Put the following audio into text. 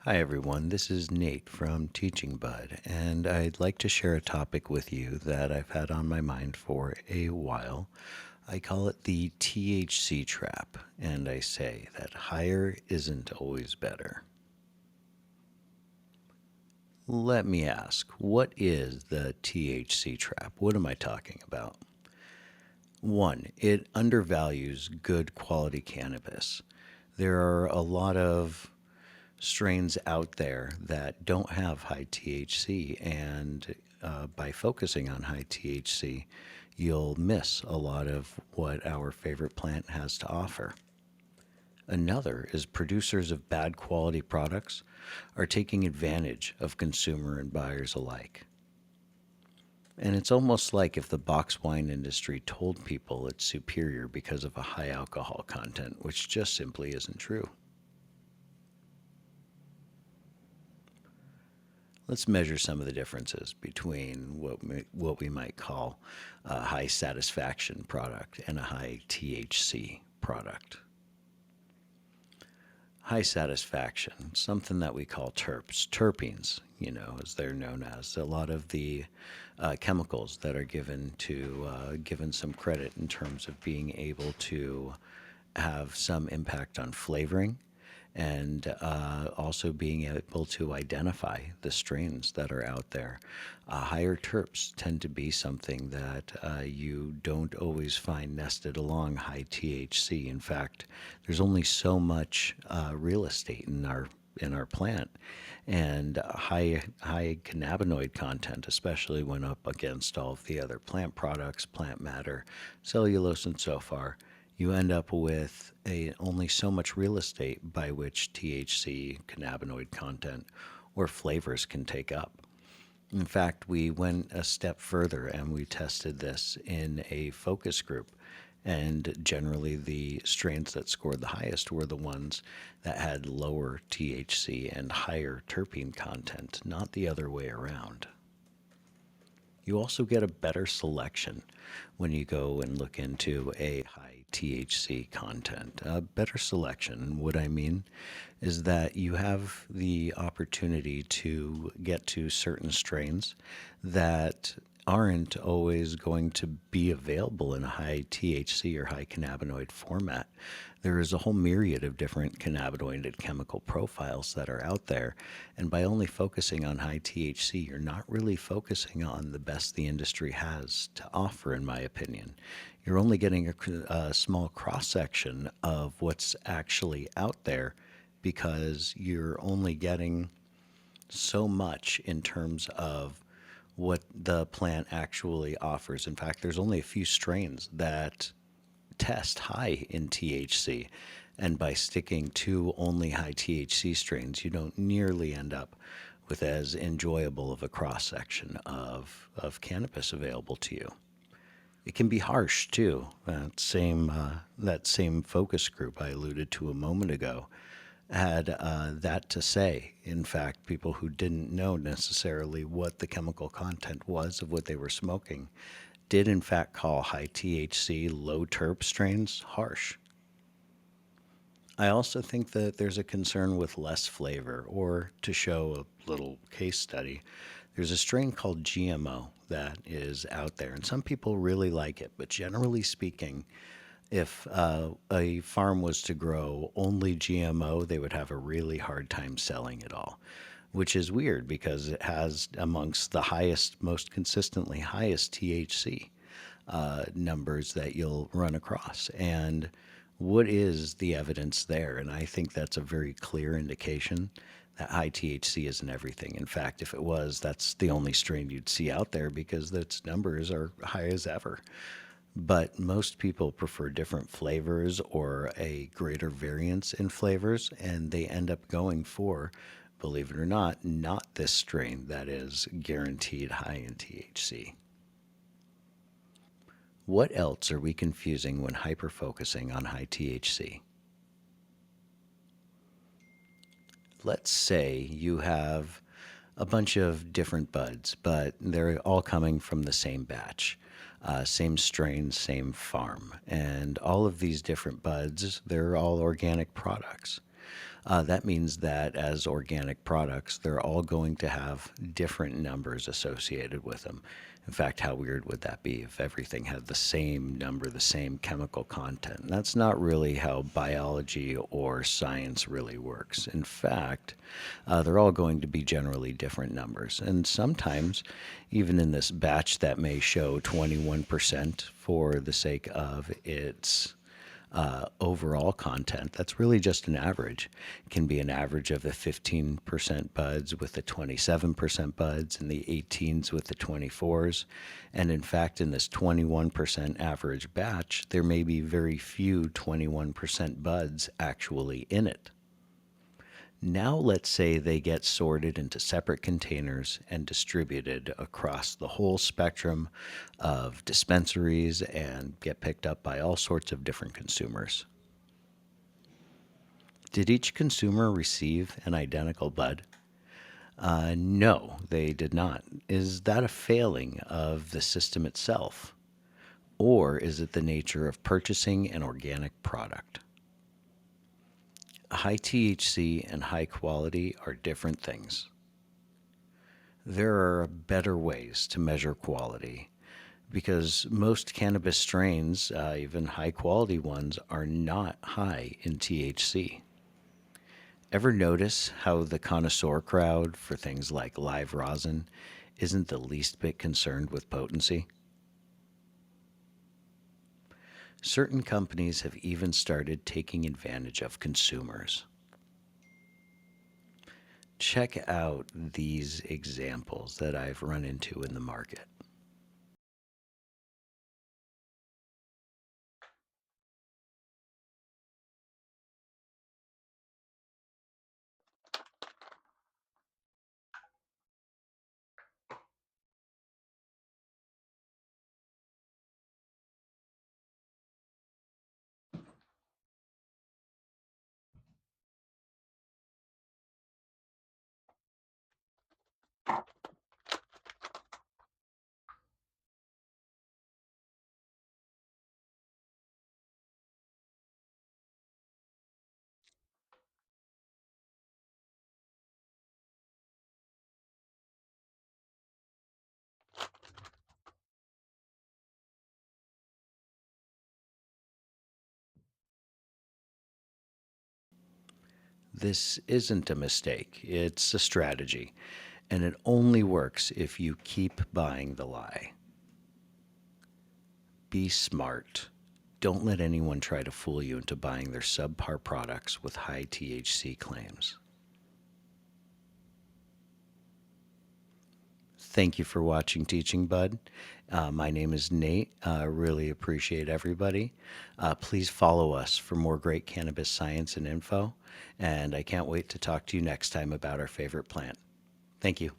Hi, everyone. This is Nate from TeachingBud, and I'd like to share a topic with you that I've had on my mind for a while. I call it the THC trap, and I say that higher isn't always better. Let me ask, what is the THC trap? What am I talking about? One, it undervalues good quality cannabis. There are a lot of strains out there that don't have high THC, and by focusing on high THC, you'll miss a lot of what our favorite plant has to offer. Another is producers of bad quality products are taking advantage of consumer and buyers alike. And it's almost like if the box wine industry told people it's superior because of a high alcohol content, which just simply isn't true. Let's measure some of the differences between what we might call a high satisfaction product and a high THC product. High satisfaction, something that we call terpenes, as they're known as. A lot of the chemicals that are given some credit in terms of being able to have some impact on flavoring and also being able to identify the strains that are out there. Higher terps tend to be something that you don't always find nested along high THC. In fact, there's only so much real estate in our plant, and high cannabinoid content, especially when up against all of the other plant products, plant matter, cellulose, and so far, you end up with only so much real estate by which THC, cannabinoid content, or flavors can take up. In fact, we went a step further and we tested this in a focus group. And generally, the strains that scored the highest were the ones that had lower THC and higher terpene content, not the other way around. You also get a better selection when you go and look into a high THC content. A better selection. What I mean is that you have the opportunity to get to certain strains that aren't always going to be available in a high THC or high cannabinoid format. There is a whole myriad of different cannabinoid and chemical profiles that are out there. And by only focusing on high THC, you're not really focusing on the best the industry has to offer, in my opinion. You're only getting a small cross section of what's actually out there because you're only getting so much in terms of what the plant actually offers. In fact, there's only a few strains that test high in THC. And by sticking to only high THC strains, you don't nearly end up with as enjoyable of a cross section of cannabis available to you. It can be harsh too. That same focus group I alluded to a moment ago had that to say. In fact, people who didn't know necessarily what the chemical content was of what they were smoking did in fact call high THC, low terp strains harsh. I also think that there's a concern with less flavor, or to show a little case study, there's a strain called GMO that is out there, and some people really like it, but generally speaking, if a farm was to grow only GMO, they would have a really hard time selling it all, which is weird because it has amongst the highest, most consistently highest THC numbers that you'll run across. And what is the evidence there? And I think that's a very clear indication that high THC isn't everything. In fact, if it was, that's the only strain you'd see out there because its numbers are high as ever. But most people prefer different flavors or a greater variance in flavors, and they end up going for, believe it or not this strain that is guaranteed high in THC. What else are we confusing when hyper-focusing on high THC? Let's say you have a bunch of different buds, but they're all coming from the same batch, same strain, same farm. And all of these different buds, they're all organic products. That means that as organic products, they're all going to have different numbers associated with them. In fact, how weird would that be if everything had the same number, the same chemical content? That's not really how biology or science really works. In fact, they're all going to be generally different numbers. And sometimes, even in this batch that may show 21% for the sake of its overall content, that's really just an average. It can be an average of the 15% buds with the 27% buds and the 18s with the 24s. And in fact, in this 21% average batch, there may be very few 21% buds actually in it. Now, let's say they get sorted into separate containers and distributed across the whole spectrum of dispensaries and get picked up by all sorts of different consumers. Did each consumer receive an identical bud? No, they did not. Is that a failing of the system itself? Or is it the nature of purchasing an organic product? High THC and high quality are different things. There are better ways to measure quality because most cannabis strains, even high quality ones, are not high in THC. Ever notice how the connoisseur crowd for things like live rosin isn't the least bit concerned with potency? Certain companies have even started taking advantage of consumers. Check out these examples that I've run into in the market. This isn't a mistake, it's a strategy, and it only works if you keep buying the lie. Be smart. Don't let anyone try to fool you into buying their subpar products with high THC claims. Thank you for watching Teaching Bud. My name is Nate. Really appreciate everybody. Please follow us for more great cannabis science and info. And I can't wait to talk to you next time about our favorite plant. Thank you.